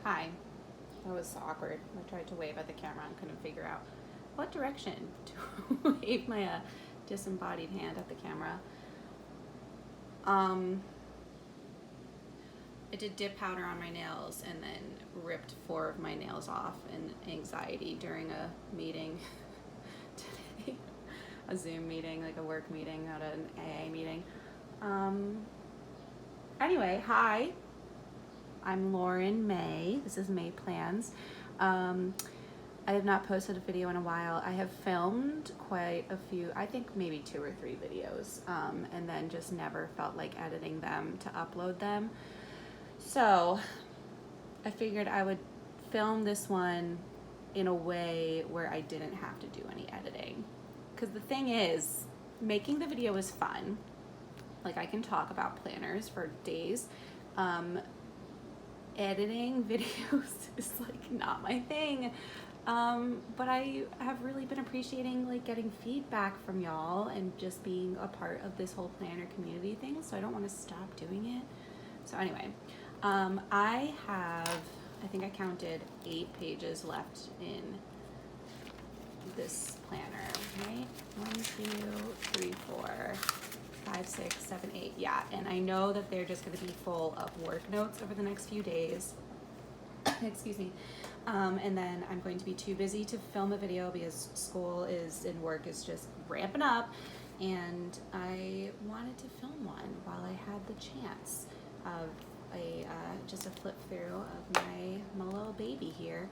Hi. That was awkward. I tried to wave at the camera and couldn't figure out what direction to wave my disembodied hand at the camera. I did dip powder on my nails and then ripped 4 of my nails off in anxiety during a meeting today. A Zoom meeting, like a work meeting, not an AA meeting. Anyway, hi. I'm Lauren May. This is May Plans. I have not posted a video in a while. I have filmed quite a few, I think maybe 2 or 3 videos, and then just never felt like editing them to upload them. So I figured I would film this one in a way where I didn't have to do any editing. Because the thing is, making the video is fun. Like, I can talk about planners for days. Editing videos is like not my thing. But I have really been appreciating like getting feedback from y'all and just being a part of this whole planner community thing, so I don't want to stop doing it. So anyway, I think I counted 8 pages left in this planner, right? 1, 2, 3, 4, 5, 6, 7, 8. Yeah, and I know that they're just going to be full of work notes over the next few days. Excuse me. And then I'm going to be too busy to film a video because school is and work is just ramping up, and I wanted to film one while I had the chance of just a flip through of my little baby here.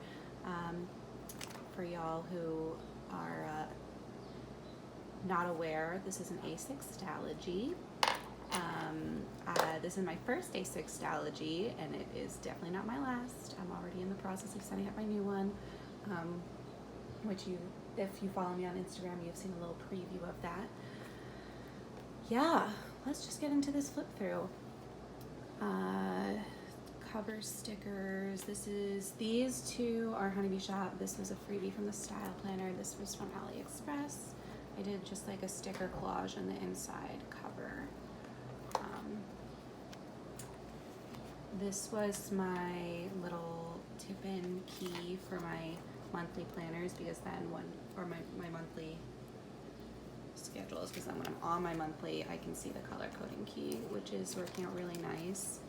For y'all who are not aware, this is an A6 Stalogy. This is my first A6 Stalogy, and it is definitely not my last. I'm already in the process of setting up my new one, which if you follow me on Instagram, you've seen a little preview of that. Yeah, let's just get into this flip through. Cover stickers. These 2 are Honeybee Shop. This was a freebie from the Style Planner. This was from AliExpress. I did just like a sticker collage on the inside cover. This was my little tip-in key for my monthly planners, because then my monthly schedules, because then when I'm on my monthly, I can see the color coding key, which is working out really nice.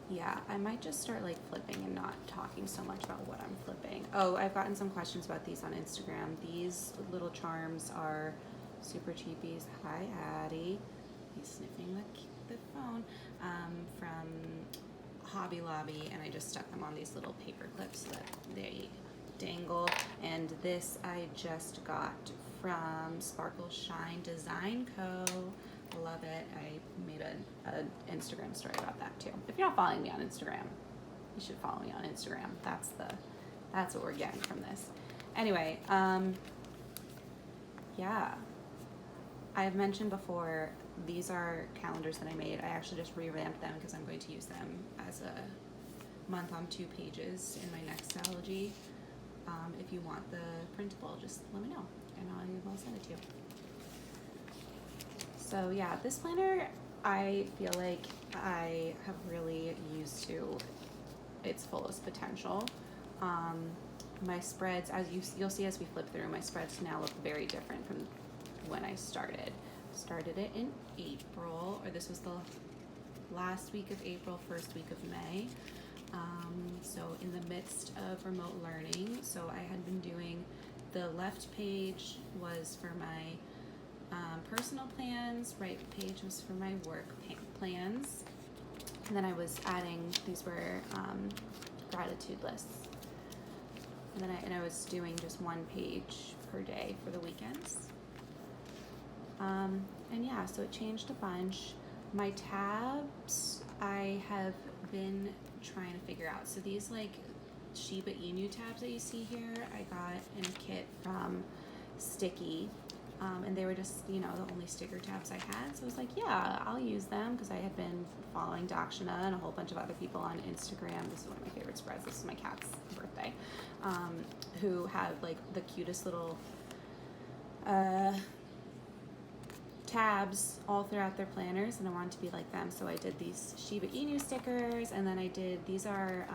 Yeah, I might just start like flipping and not talking so much about what I'm flipping. Oh, I've gotten some questions about these on Instagram. These little charms are super cheapies. Hi, Addie. He's sniffing the phone, from Hobby Lobby, and I just stuck them on these little paper clips so that they dangle. And this I just got from Sparkle Shine Design Co. Love it. I made an Instagram story about that too. If you're not following me on Instagram, you should follow me on Instagram. That's what we're getting from this. Anyway, yeah. I've mentioned before, these are calendars that I made. I actually just revamped them because I'm going to use them as a month on 2 pages in my next Stalogy. If you want the printable, just let me know and I'll send it to you. So yeah, this planner, I feel like I have really used to its fullest potential. My spreads, as you'll see as we flip through, my spreads now look very different from when I started. Started it in April, or this was the last week of April, first week of May. So in the midst of remote learning, so I had been doing, the left page was for my personal plans, right page was for my work plans, and then I was adding, these were gratitude lists, and then I was doing just 1 page per day for the weekends. And yeah, so it changed a bunch. My tabs, I have been trying to figure out. So these like Shiba Inu tabs that you see here, I got in a kit from Sticky. And they were just, the only sticker tabs I had. So I was like, yeah, I'll use them, because I had been following Dakshana and a whole bunch of other people on Instagram. This is one of my favorite spreads. This is my cat's birthday. Who have like the cutest little tabs all throughout their planners, and I wanted to be like them, so I did these Shiba Inu stickers, and then I did, these are,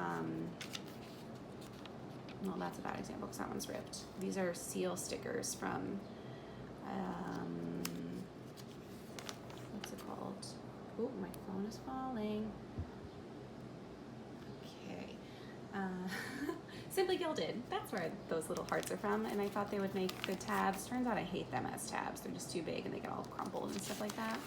well, that's a bad example because that one's ripped. These are seal stickers from, what's it called? Oh, my phone is falling. Okay. Simply Gilded. That's where those little hearts are from, and I thought they would make good tabs. Turns out I hate them as tabs. They're just too big and they get all crumpled and stuff like that.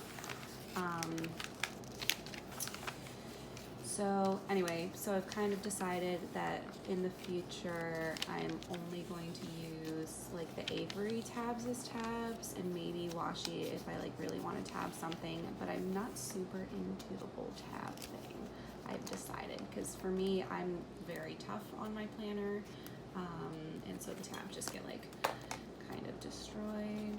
So anyway, so I've kind of decided that in the future I'm only going to use like the Avery tabs as tabs, and maybe washi if I like really want to tab something, but I'm not super into the whole tab thing, I've decided, because for me, I'm very tough on my planner, and so the tabs just get like kind of destroyed.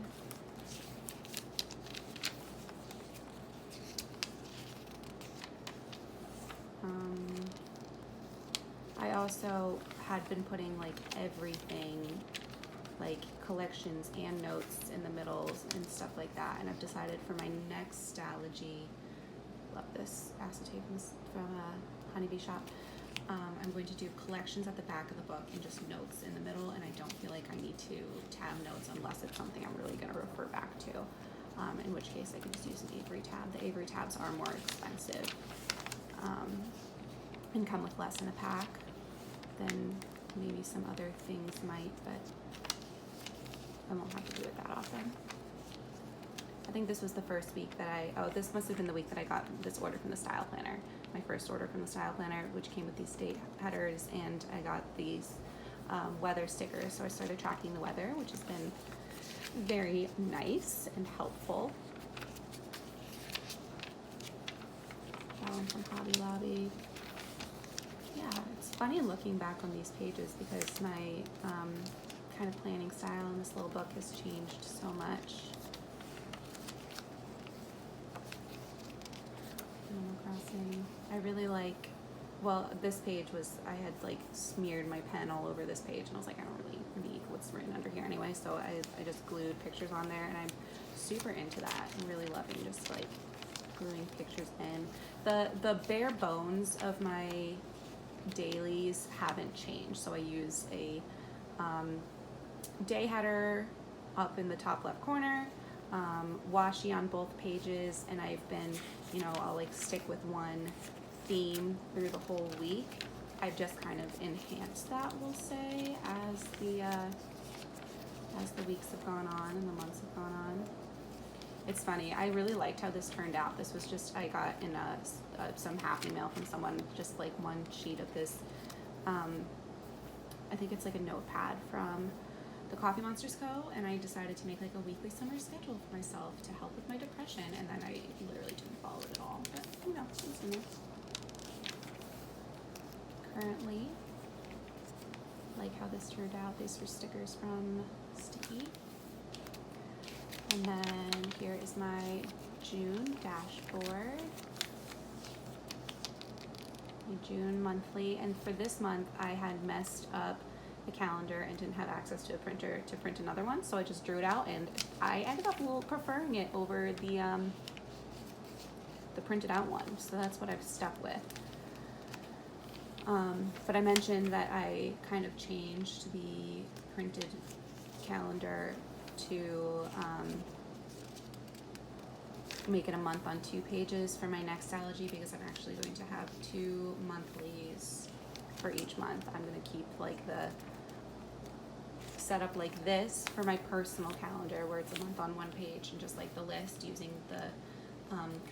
I also had been putting like everything, like collections and notes in the middles and stuff like that, and I've decided for my next Stalogy, love this acetate from a honeybee shop, I'm going to do collections at the back of the book and just notes in the middle, and I don't feel like I need to tab notes unless it's something I'm really going to refer back to, in which case I can just use an Avery tab. The Avery tabs are more expensive, and come with less in a pack than maybe some other things might, but I won't have to do it that often. I think this was the first week that this must have been the week that I got this order from the Style Planner. My first order from the Style Planner, which came with these date headers, and I got these weather stickers. So I started tracking the weather, which has been very nice and helpful. That one from Hobby Lobby. Yeah, it's funny looking back on these pages because my kind of planning style in this little book has changed so much. Animal Crossing. I really like, well, this page was, I had like smeared my pen all over this page, and I was like, I don't really need what's written under here anyway, so I just glued pictures on there, and I'm super into that. I'm really loving just like gluing pictures in. The bare bones of my dailies haven't changed, so I use a day header up in the top left corner, washi on both pages, and I've been, you know, I'll like stick with one theme through the whole week. I've just kind of enhanced that, we'll say, as the weeks have gone on and the months have gone on. It's funny, I really liked how this turned out. This was just, I got in some Happy Mail from someone, just like one sheet of this, I think it's like a notepad from the Coffee Monsters Co., and I decided to make like a weekly summer schedule for myself to help with my depression, and then I literally didn't follow it at all, but you know, it's in there. Currently, like how this turned out. These are stickers from Sticky. And then here is my June dashboard. My June monthly, and for this month I had messed up the calendar and didn't have access to a printer to print another one, so I just drew it out, and I ended up preferring it over the printed out one, so that's what I've stuck with. But I mentioned that I kind of changed the printed calendar to make it a month on 2 pages for my next Stalogy, because I'm actually going to have 2 monthlies for each month. I'm going to keep like the setup like this for my personal calendar, where it's a month on 1 page, and just like the list using the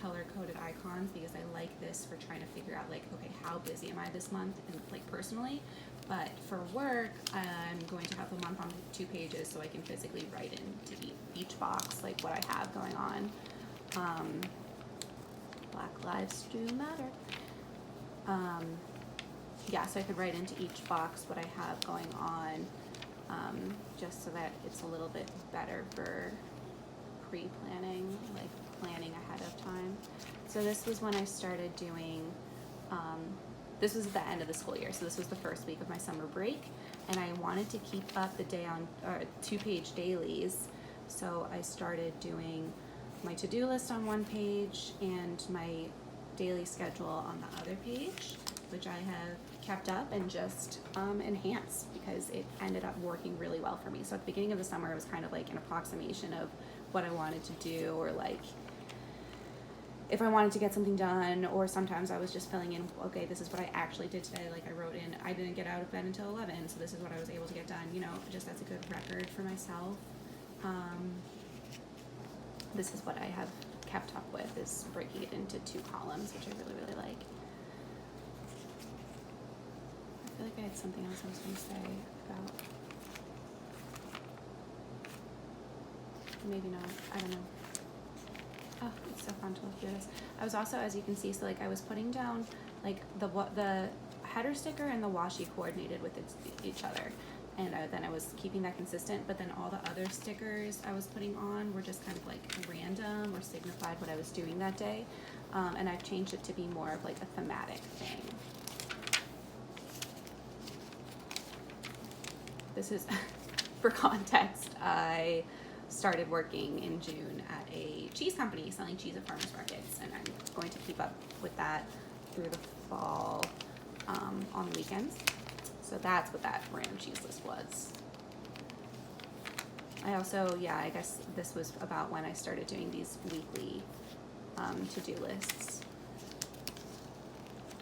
color-coded icons, because I like this for trying to figure out like, okay, how busy am I this month, and like personally. But for work, I'm going to have a month on 2 pages, so I can physically write into each box like what I have going on. Black Lives Do Matter. Yeah, so I could write into each box what I have going on, just so that it's a little bit better for pre-planning, like planning ahead of time. So this was when I started doing, this was at the end of the school year, so this was the first week of my summer break, and I wanted to keep up the 2-page dailies, so I started doing my to-do list on one page and my daily schedule on the other page, which I have kept up and just enhanced because it ended up working really well for me. So at the beginning of the summer, it was kind of like an approximation of what I wanted to do, or like if I wanted to get something done, or sometimes I was just filling in, okay, this is what I actually did today. Like I wrote in, I didn't get out of bed until 11, so this is what I was able to get done, you know, just as a good record for myself. This is what I have kept up with, is breaking it into 2 columns, which I really, really like. I feel like I had something else I was going to say about, maybe not, I don't know. Oh, it's so fun to look through this. I was also, as you can see, so like I was putting down like the header sticker and the washi coordinated with each other, and then I was keeping that consistent, but then all the other stickers I was putting on were just kind of like random or signified what I was doing that day, and I've changed it to be more of like a thematic thing. This is, for context, I started working in June at a cheese company selling cheese at farmers markets, and I'm going to keep up with that through the fall on the weekends. So that's what that random cheese list was. I also, yeah, I guess this was about when I started doing these weekly to-do lists.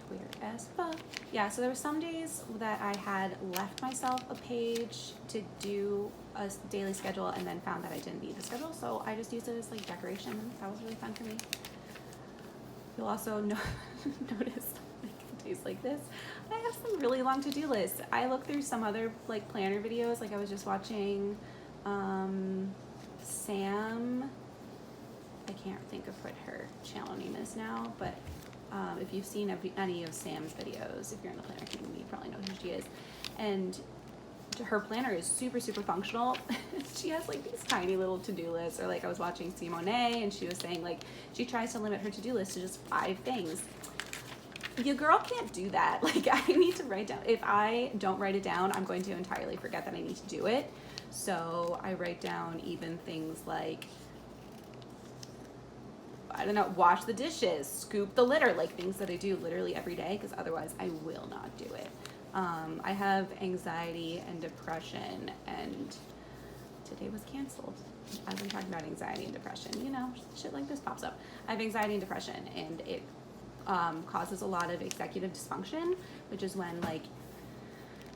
Weird as fuck. Yeah, so there were some days that I had left myself a page to do a daily schedule and then found that I didn't need the schedule, so I just used it as like decoration. That was really fun for me. You'll also notice like days like this, I have some really long to-do lists. I look through some other like planner videos, like I was just watching Sam, I can't think of what her channel name is now, but if you've seen any of Sam's videos, if you're in the planner community, you probably know who she is. And her planner is super, super functional. She has like these tiny little to-do lists, or like I was watching Simone, and she was saying like she tries to limit her to-do list to just 5 things. Your girl can't do that. Like I need to write down. If I don't write it down, I'm going to entirely forget that I need to do it. So I write down even things like, I don't know, wash the dishes, scoop the litter, like things that I do literally every day, because otherwise I will not do it. I have anxiety and depression, and today was canceled. I've been talking about anxiety and depression, you know, shit like this pops up. I have anxiety and depression, and it causes a lot of executive dysfunction, which is when like,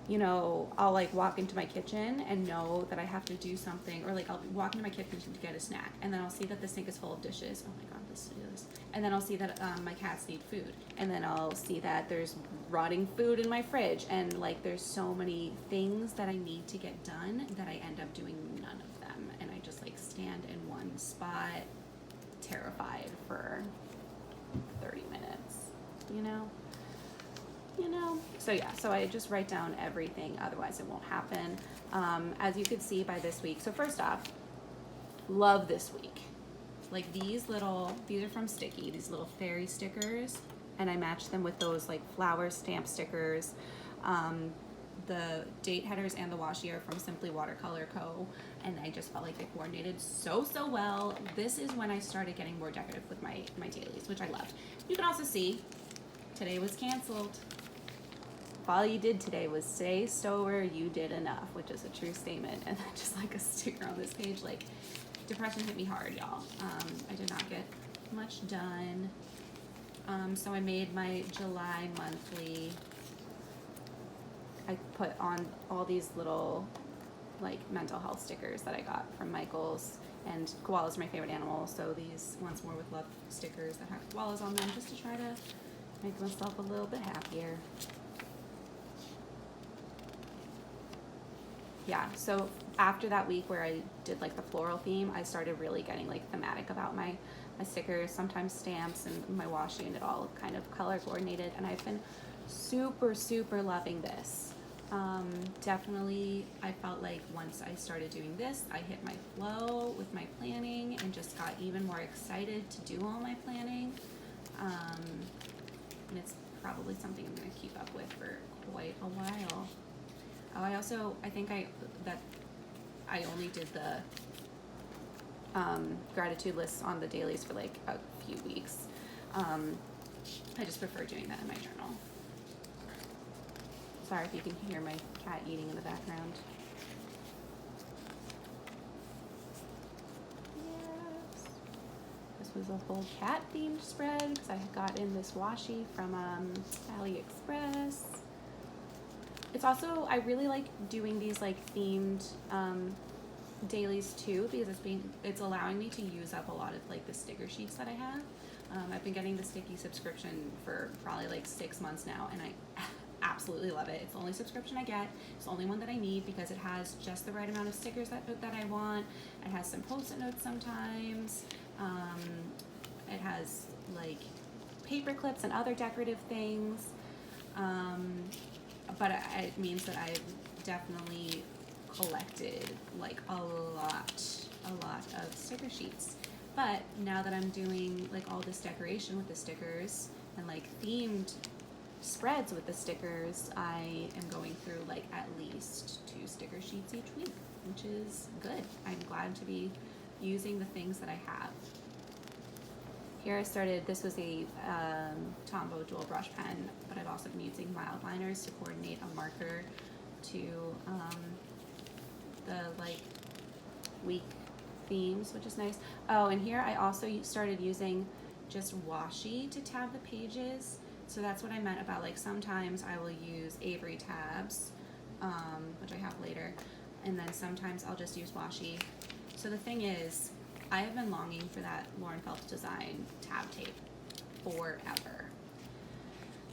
you know, I'll like walk into my kitchen and know that I have to do something, or like I'll walk into my kitchen to get a snack, and then I'll see that the sink is full of dishes. Oh my god, let's do this. And then I'll see that my cats need food, and then I'll see that there's rotting food in my fridge, and like there's so many things that I need to get done that I end up doing none of them, and I just like stand in one spot terrified for 30 minutes, you know? So yeah, so I just write down everything, otherwise it won't happen. As you could see by this week, so first off, love this week. Like these are from Sticky, these little fairy stickers, and I matched them with those like flower stamp stickers. The date headers and the washi are from Simply Watercolor Co., and I just felt like they coordinated so well. This is when I started getting more decorative with my dailies, which I loved. You can also see today was canceled. All you did today was say sober, you did enough, which is a true statement. And then just like a sticker on this page, like depression hit me hard, y'all. I did not get much done. So I made my July monthly. I put on all these little like mental health stickers that I got from Michael's, and koalas are my favorite animal, so these Once More with Love stickers that have koalas on them, just to try to make myself a little bit happier. Yeah, so after that week where I did like the floral theme, I started really getting like thematic about my stickers, sometimes stamps, and my washi, and it all kind of color coordinated, and I've been super loving this. Definitely I felt like once I started doing this, I hit my flow with my planning and just got even more excited to do all my planning, and it's probably something I'm going to keep up with for quite a while. Oh, I think I only did gratitude lists on the dailies for like a few weeks. I just prefer doing that in my journal. Sorry if you can hear my cat eating in the background. Yes. This was a whole cat themed spread because I got in this washi from AliExpress. It's also, I really like doing these like themed dailies too, because it's allowing me to use up a lot of like the sticker sheets that I have. I've been getting the sticky subscription for probably like 6 months now, and I absolutely love it. It's the only subscription I get. It's the only one that I need because it has just the right amount of stickers that I want. It has some post-it notes sometimes. It has like paper clips and other decorative things. But it means that I've definitely collected like a lot of sticker sheets. But now that I'm doing like all this decoration with the stickers and like themed spreads with the stickers, I am going through like at least 2 sticker sheets each week, which is good. I'm glad to be using the things that I have. Here I started, this was a Tombow dual brush pen, but I've also been using mild liners to coordinate a marker to the like week themes, which is nice. Oh, and here I also started using just washi to tab the pages. So that's what I meant about like sometimes I will use Avery tabs, which I have later, and then sometimes I'll just use washi. So the thing is, I have been longing for that Lauren Phelps design tab tape forever.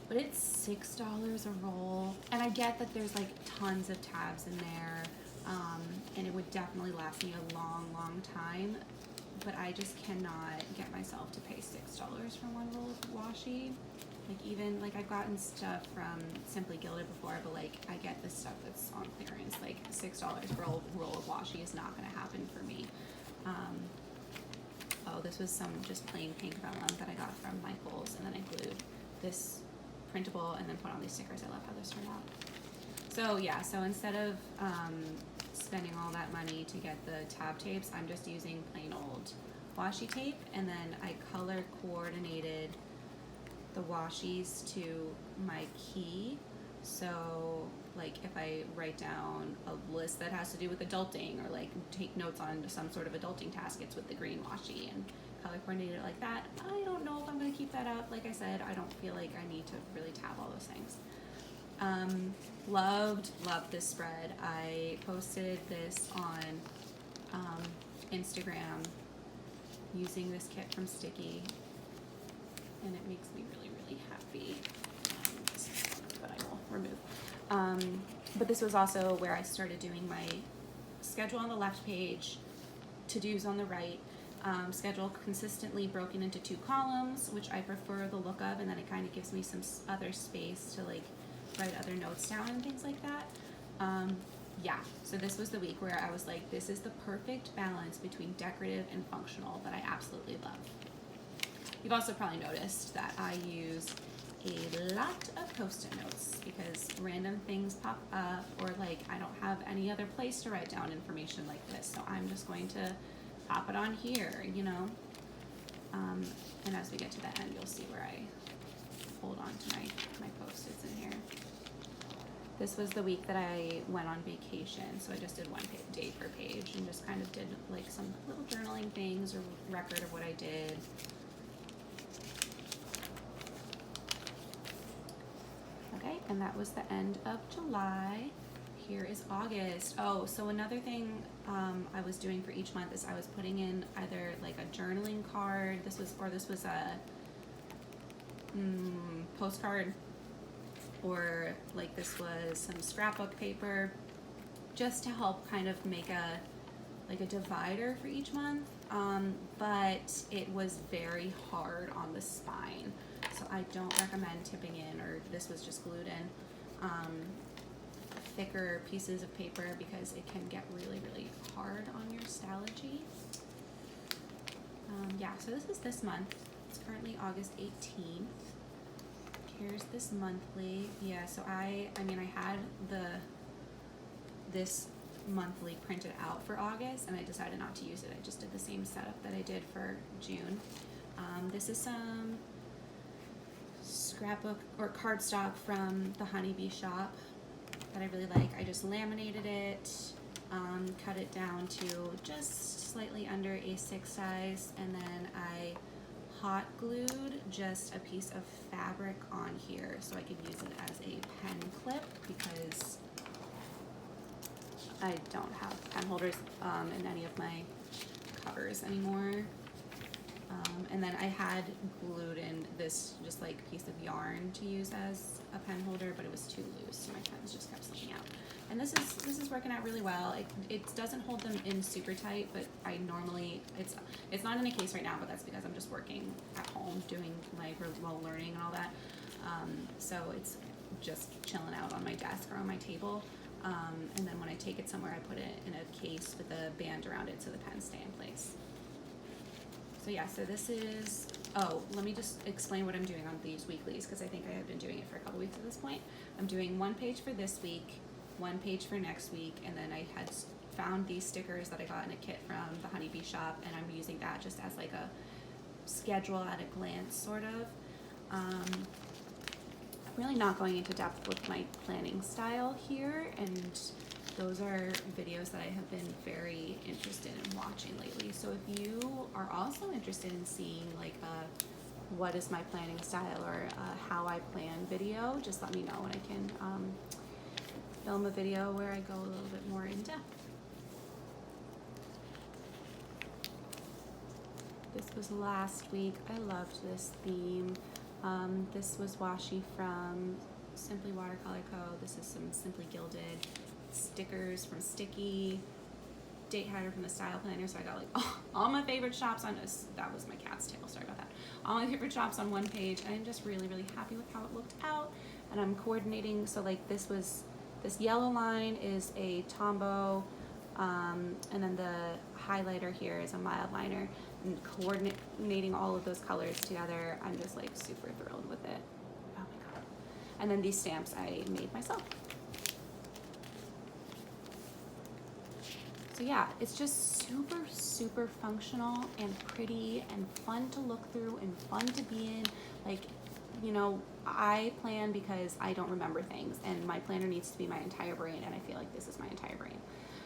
But it's $6 a roll, and I get that there's like tons of tabs in there, and it would definitely last me a long time, but I just cannot get myself to pay $6 for one roll of washi. Like even, like I've gotten stuff from Simply Gilded before, but like I get this stuff that's on clearance, like $6 for a roll of washi is not gonna happen for me. Oh, this was some just plain pink vellum that I got from Michael's, and then I glued this printable and then put on these stickers. I love how this turned out. So yeah, so instead of spending all that money to get the tab tapes, I'm just using plain old washi tape, and then I color coordinated the washis to my key. So like if I write down a list that has to do with adulting, or like take notes on some sort of adulting task, it's with the green washi and color coordinate it like that. I don't know if I'm going to keep that up. Like I said, I don't feel like I need to really tab all those things. Loved this spread. I posted this on Instagram using this kit from Sticky, and it makes me really happy. This is one that I will remove. But this was also where I started doing my schedule on the left page, to-dos on the right, schedule consistently broken into 2 columns, which I prefer the look of, and then it kind of gives me some other space to like write other notes down and things like that. Yeah, so this was the week where I was like, this is the perfect balance between decorative and functional that I absolutely love. You've also probably noticed that I use a lot of post-it notes because random things pop up, or like I don't have any other place to write down information like this, so I'm just going to pop it on here, you know. And as we get to the end, you'll see where I hold on to my post-its in here. This was the week that I went on vacation, so I just did one day per page and just kind of did like some little journaling things or record of what I did. Okay, and that was the end of July. Here is August. Oh, so another thing I was doing for each month is I was putting in either like a journaling card, this was a postcard, or like this was some scrapbook paper, just to help kind of make a divider for each month. But it was very hard on the spine, so I don't recommend tipping in, or this was just glued in, thicker pieces of paper because it can get really hard on your Stalogy. Yeah, so this is this month. It's currently August 18th. Here's this monthly. Yeah, so I mean I had this monthly printed out for August, and I decided not to use it. I just did the same setup that I did for June. This is some scrapbook or cardstock from the Honeybee shop that I really like. I just laminated it, cut it down to just slightly under A6 size, and then I hot glued just a piece of fabric on here so I could use it as a pen clip, because I don't have pen holders in any of my covers anymore. And then I had glued in this just like piece of yarn to use as a pen holder, but it was too loose, so my pens just kept slipping out. And this is working out really well. It doesn't hold them in super tight, but I normally, it's not in a case right now, but that's because I'm just working at home doing my remote learning and all that. So it's just chilling out on my desk or on my table. And then when I take it somewhere, I put it in a case with a band around it so the pens stay in place. So yeah, so this is, let me just explain what I'm doing on these weeklies, because I think I have been doing it for a couple weeks at this point. I'm doing one page for this week, one page for next week, and then I had found these stickers that I got in a kit from the Honeybee shop, and I'm using that just as like a schedule at a glance, sort of. I'm really not going into depth with my planning style here, and those are videos that I have been very interested in watching lately. So if you are also interested in seeing like a what is my planning style or how I plan video, just let me know and I can film a video where I go a little bit more in depth. This was last week. I loved this theme. This was washi from Simply Watercolor Co. This is some Simply Gilded. Stickers from Sticky, date hider from the Style Planner. So I got like all my favorite shops on this. That was my cat's tail, sorry about that. All my favorite shops on one page. I'm just really, really happy with how it looked out. And I'm coordinating, so like this yellow line is a Tombow, and then the highlighter here is a mild liner. And coordinating all of those colors together, I'm just like super thrilled with it. Oh my god. And then these stamps I made myself. So yeah, it's just super, super functional and pretty and fun to look through and fun to be in. Like, you know, I plan because I don't remember things, and my planner needs to be my entire brain, and I feel like this is my entire brain.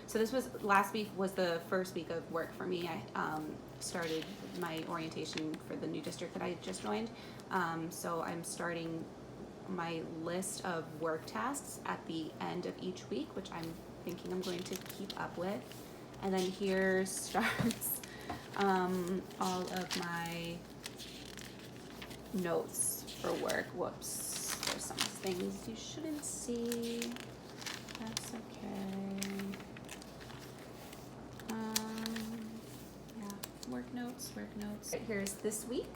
So this was, last week was the first week of work for me. I started my orientation for the new district that I just joined. So I'm starting my list of work tasks at the end of each week, which I'm thinking I'm going to keep up with. And then here starts all of my notes for work. Whoops, there's some things you shouldn't see. That's okay. Yeah, work notes. Here's this week.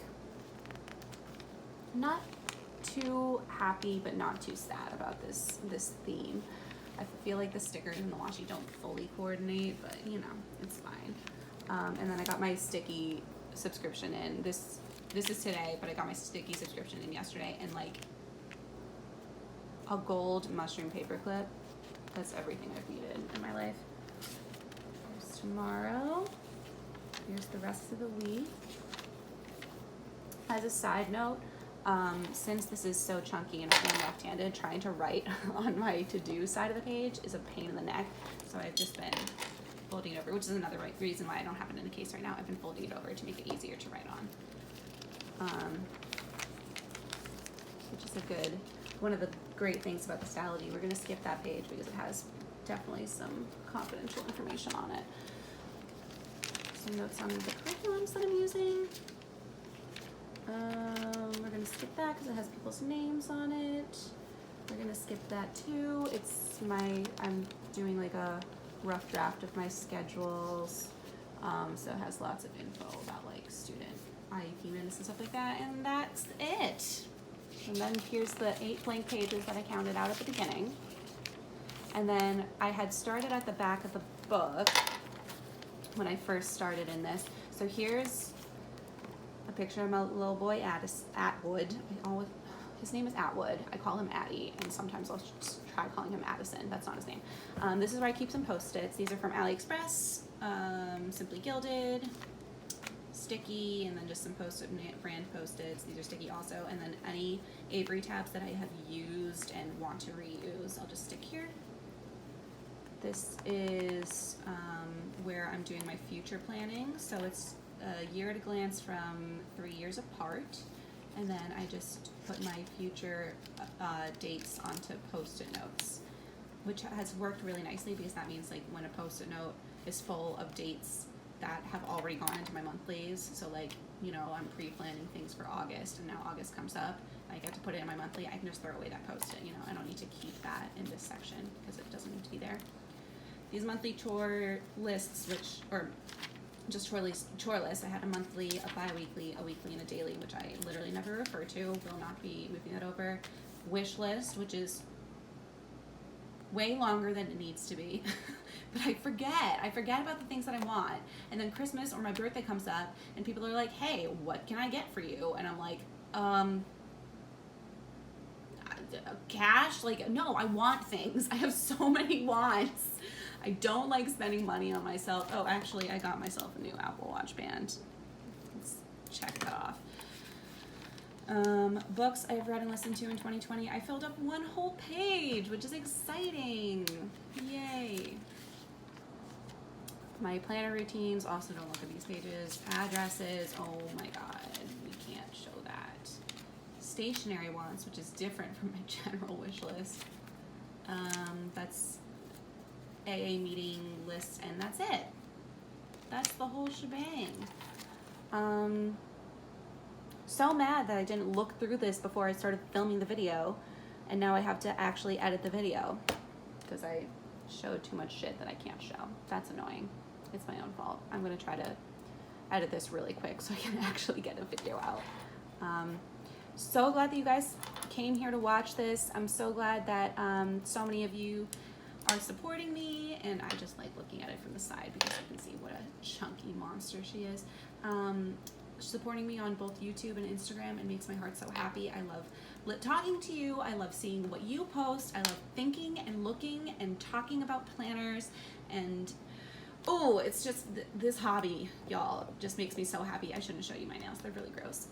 Not too happy, but not too sad about this theme. I feel like the stickers and the washi don't fully coordinate, but you know, it's fine. And then I got my sticky subscription in. This is today, but I got my sticky subscription in yesterday, and like a gold mushroom paperclip. That's everything I've needed in my life. Here's tomorrow. Here's the rest of the week. As a side note, since this is so chunky and I'm left-handed, trying to write on my to-do side of the page is a pain in the neck. So I've just been folding it over, which is another reason why I don't have it in a case right now. I've been folding it over to make it easier to write on. Which is one of the great things about the Stalogy. We're gonna skip that page because it has definitely some confidential information on it. Some notes on the curriculums that I'm using. We're gonna skip that because it has people's names on it. We're gonna skip that too. I'm doing like a rough draft of my schedules. So it has lots of info about like student IEP minutes and stuff like that, and that's it. And then here's the 8 blank pages that I counted out at the beginning. And then I had started at the back of the book when I first started in this. So here's a picture of my little boy Atwood. his name is Atwood. I call him Addie, and sometimes I'll just try calling him Addison. That's not his name. This is where I keep some Post-its. These are from AliExpress, Simply Gilded, sticky, and then just some Post-it brand Post-its. These are sticky also, and then any Avery tabs that I have used and want to reuse, I'll just stick here. This is where I'm doing my future planning. So it's a year at a glance from 3 years apart. And then I just put my future dates onto Post-it notes, which has worked really nicely because that means like when a Post-it note is full of dates that have already gone into my monthlies. So like, you know, I'm pre-planning things for August and now August comes up. I get to put it in my monthly. I can just throw away that Post-it, you know, I don't need to keep that in this section because it doesn't need to be there. These monthly chore lists, or just chore lists. I had a monthly, a bi-weekly, a weekly, and a daily, which I literally never refer to. Will not be moving that over. Wish list, which is way longer than it needs to be. But I forget about the things that I want. And then Christmas or my birthday comes up and people are like, hey, what can I get for you? And I'm like, cash? Like, no, I want things. I have so many wants. I don't like spending money on myself. Oh, actually, I got myself a new Apple Watch band. Let's check that off. Books I've read and listened to in 2020. I filled up one whole page, which is exciting. Yay. My planner routines, also don't look at these pages. Addresses, oh my god, we can't show that. Stationery wants, which is different from my general wish list. That's AA meeting lists, and that's it. That's the whole shebang. So mad that I didn't look through this before I started filming the video, and now I have to actually edit the video because I showed too much shit that I can't show. That's annoying. It's my own fault. I'm gonna try to edit this really quick so I can actually get a video out. So glad that you guys came here to watch this. I'm so glad that so many of you are supporting me, and I just like looking at it from the side because you can see what a chunky monster she is. Supporting me on both YouTube and Instagram, it makes my heart so happy. I love talking to you. I love seeing what you post. I love thinking and looking and talking about planners, and oh, it's just this hobby, y'all, just makes me so happy. I shouldn't show you my nails. They're really gross.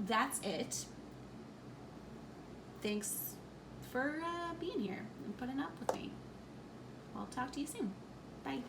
That's it. Thanks for being here and putting up with me. I'll talk to you soon. Bye.